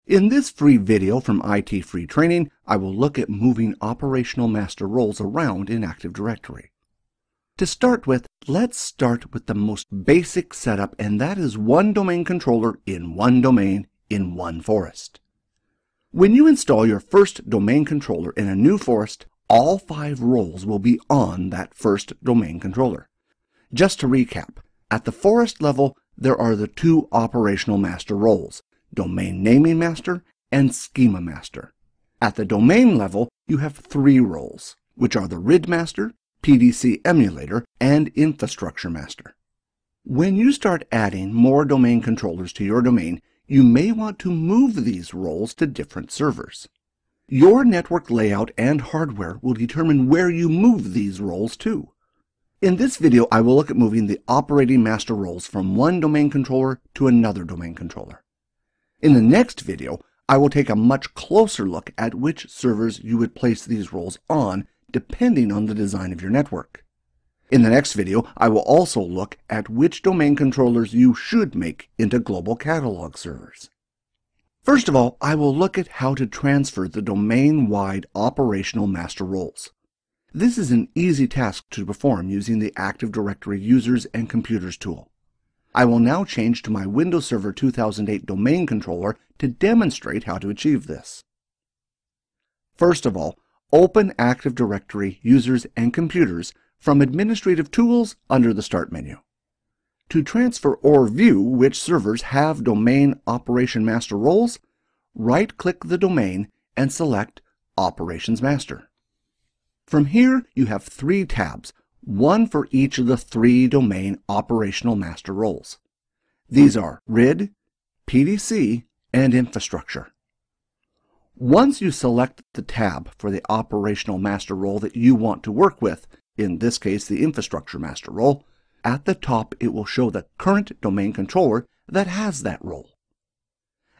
In this free video from IT Free Training, I will look at moving operational master roles around in Active Directory. To start with, let's start with the most basic setup, and that is one domain controller in one domain in one forest. When you install your first domain controller in a new forest, all 5 roles will be on that first domain controller. Just to recap, at the forest level, there are the 2 operational master roles, Domain Naming Master and Schema Master. At the domain level, you have 3 roles, which are the RID Master, PDC Emulator, and Infrastructure Master. When you start adding more domain controllers to your domain, you may want to move these roles to different servers. Your network layout and hardware will determine where you move these roles to. In this video, I will look at moving the operating master roles from one domain controller to another domain controller. In the next video, I will take a much closer look at which servers you would place these roles on, depending on the design of your network. In the next video, I will also look at which domain controllers you should make into global catalog servers. First of all, I will look at how to transfer the domain-wide operational master roles. This is an easy task to perform using the Active Directory Users and Computers tool. I will now change to my Windows Server 2008 domain controller to demonstrate how to achieve this. First of all, open Active Directory Users and Computers from Administrative Tools under the Start menu. To transfer or view which servers have domain operation master roles, right-click the domain and select Operations Master. From here, you have 3 tabs, one for each of the 3 domain operational master roles. These are RID, PDC, and Infrastructure. Once you select the tab for the operational master role that you want to work with, in this case the Infrastructure master role, at the top it will show the current domain controller that has that role.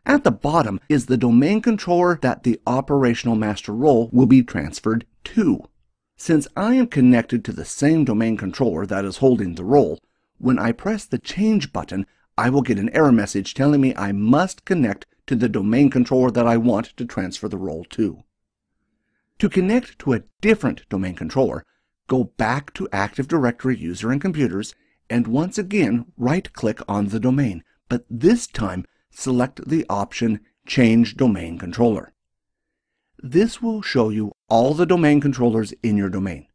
At the bottom is the domain controller that the operational master role will be transferred to. Since I am connected to the same domain controller that is holding the role, when I press the Change button, I will get an error message telling me I must connect to the domain controller that I want to transfer the role to. To connect to a different domain controller, go back to Active Directory User and Computers and once again right-click on the domain, but this time select the option Change Domain Controller. This will show you all the domain controllers in your domain.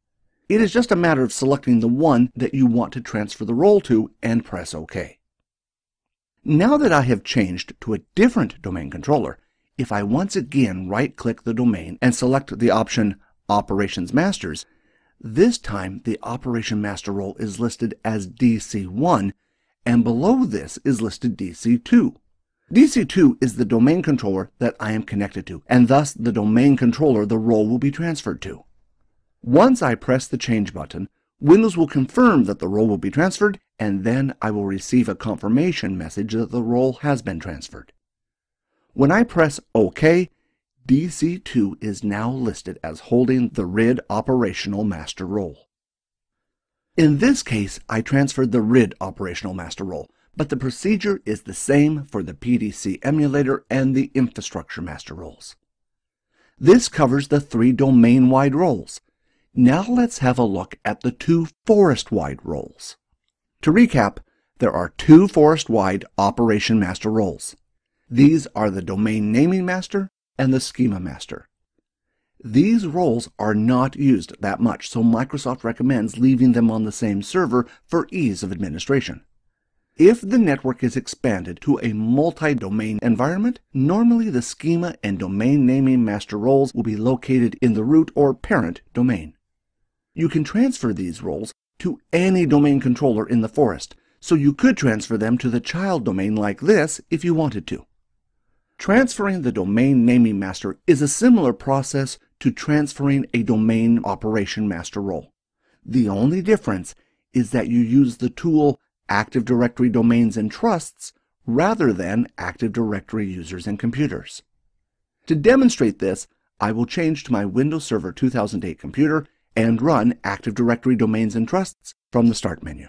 It is just a matter of selecting the one that you want to transfer the role to and press OK. Now that I have changed to a different domain controller, if I once again right-click the domain and select the option Operations Masters, this time the Operation Master role is listed as DC1, and below this is listed DC2. DC2 is the domain controller that I am connected to, and thus the domain controller the role will be transferred to. Once I press the Change button, Windows will confirm that the role will be transferred, and then I will receive a confirmation message that the role has been transferred. When I press OK, DC2 is now listed as holding the RID operational master role. In this case, I transferred the RID operational master role, but the procedure is the same for the PDC Emulator and the Infrastructure master roles. This covers the 3 domain-wide roles. Now let's have a look at the 2 forest-wide roles. To recap, there are 2 forest-wide operation master roles. These are the Domain Naming Master and the Schema Master. These roles are not used that much, so Microsoft recommends leaving them on the same server for ease of administration. If the network is expanded to a multi-domain environment, normally the Schema and Domain Naming Master roles will be located in the root or parent domain. You can transfer these roles to any domain controller in the forest, so you could transfer them to the child domain like this if you wanted to. Transferring the Domain Naming Master is a similar process to transferring a Domain Operation Master role. The only difference is that you use the tool Active Directory Domains and Trusts rather than Active Directory Users and Computers. To demonstrate this, I will change to my Windows Server 2008 computer and run Active Directory Domains and Trusts from the Start menu.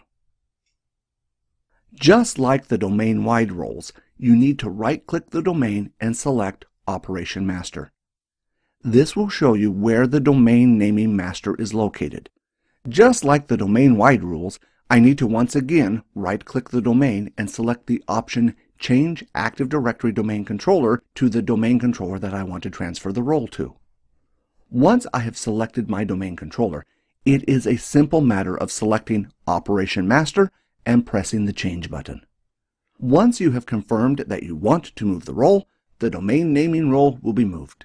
Just like the domain-wide roles, you need to right-click the domain and select Operation Master. This will show you where the domain naming master is located. Just like the domain-wide rules, I need to once again right-click the domain and select the option Change Active Directory Domain Controller to the domain controller that I want to transfer the role to. Once I have selected my domain controller, it is a simple matter of selecting Operation Master and pressing the Change button. Once you have confirmed that you want to move the role, the domain naming role will be moved.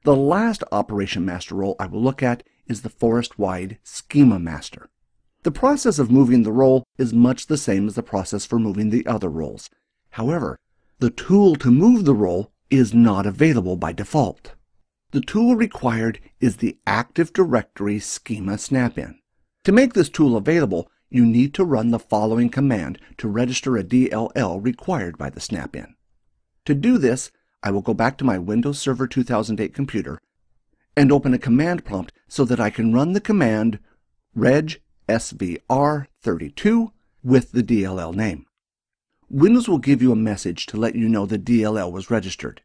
The last Operation Master role I will look at is the forest-wide Schema Master. The process of moving the role is much the same as the process for moving the other roles. However, the tool to move the role is not available by default. The tool required is the Active Directory Schema Snap-in. To make this tool available, you need to run the following command to register a DLL required by the snap-in. To do this, I will go back to my Windows Server 2008 computer and open a command prompt so that I can run the command regsvr32 with the DLL name. Windows will give you a message to let you know the DLL was registered.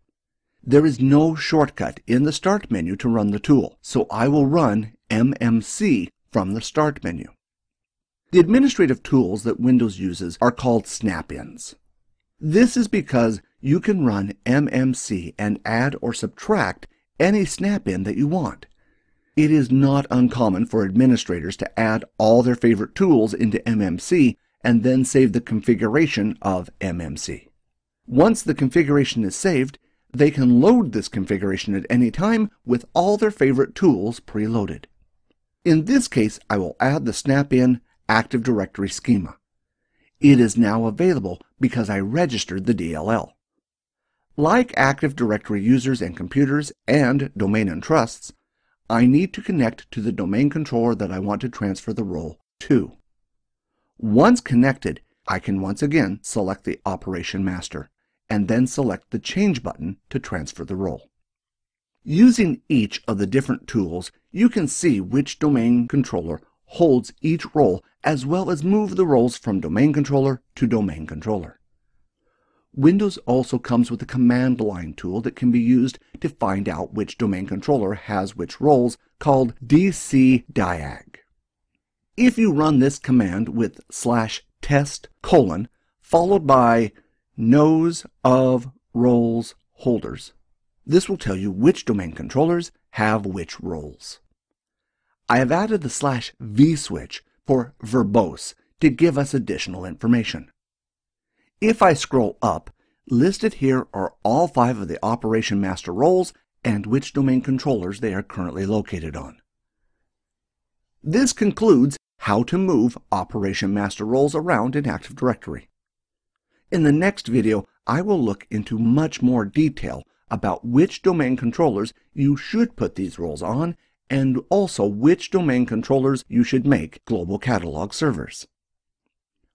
There is no shortcut in the Start menu to run the tool, so I will run MMC from the Start menu. The administrative tools that Windows uses are called snap-ins. This is because you can run MMC and add or subtract any snap-in that you want. It is not uncommon for administrators to add all their favorite tools into MMC and then save the configuration of MMC. Once the configuration is saved, they can load this configuration at any time with all their favorite tools preloaded. In this case, I will add the snap-in Active Directory Schema. It is now available because I registered the DLL. Like Active Directory users and computers and domain and trusts, I need to connect to the domain controller that I want to transfer the role to. Once connected, I can once again select the Operation Master and then select the Change button to transfer the role. Using each of the different tools, you can see which domain controller holds each role as well as move the roles from domain controller to domain controller. Windows also comes with a command line tool that can be used to find out which domain controller has which roles, called dcdiag. If you run this command with /test: followed by knows of roles holders, this will tell you which domain controllers have which roles. I have added the /v switch for verbose to give us additional information. If I scroll up, listed here are all 5 of the Operation Master roles and which domain controllers they are currently located on. This concludes how to move Operation Master roles around in Active Directory. In the next video, I will look into much more detail about which domain controllers you should put these roles on and also which domain controllers you should make global catalog servers.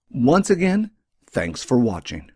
Once again, thanks for watching.